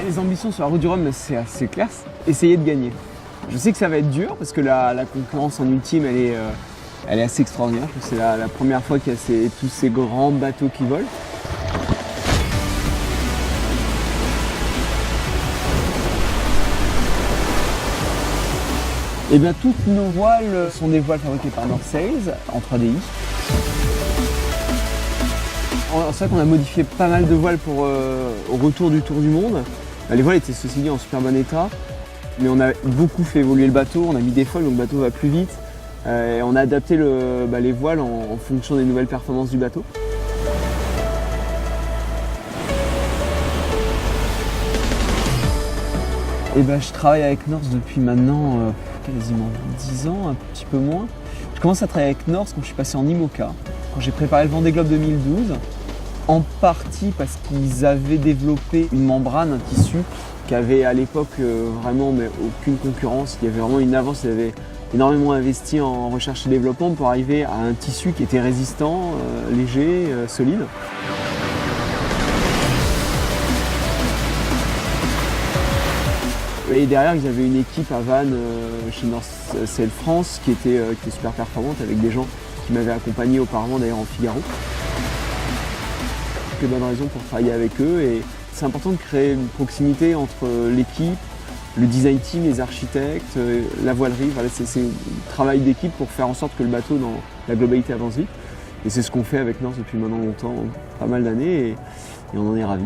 Les ambitions sur la route du Rhum, c'est assez clair, essayer de gagner. Je sais que ça va être dur parce que la concurrence en ultime, elle est assez extraordinaire. Je crois que c'est la première fois qu'il y a tous ces grands bateaux qui volent. Et bien toutes nos voiles sont des voiles fabriquées par North Sails en 3DI. C'est vrai qu'on a modifié pas mal de voiles au retour du Tour du Monde. Les voiles étaient ceci dit en super bon état, mais on a beaucoup fait évoluer le bateau, on a mis des foils donc le bateau va plus vite. Et on a adapté les voiles en fonction des nouvelles performances du bateau. Et je travaille avec North depuis maintenant quasiment 10 ans, un petit peu moins. Je commence à travailler avec North quand je suis passé en IMOCA, quand j'ai préparé le Vendée Globe 2012. En partie parce qu'ils avaient développé une membrane, un tissu, qui avait à l'époque vraiment aucune concurrence. Il y avait vraiment une avance, ils avaient énormément investi en recherche et développement pour arriver à un tissu qui était résistant, léger, solide. Et derrière, ils avaient une équipe à Vannes, chez North Sails France, qui était super performante, avec des gens qui m'avaient accompagné auparavant d'ailleurs en Figaro. De bonnes raisons pour travailler avec eux et c'est important de créer une proximité entre l'équipe, le design team, les architectes, la voilerie. Voilà, c'est un travail d'équipe pour faire en sorte que le bateau dans la globalité avance vite et c'est ce qu'on fait avec North depuis maintenant longtemps, pas mal d'années et on en est ravis.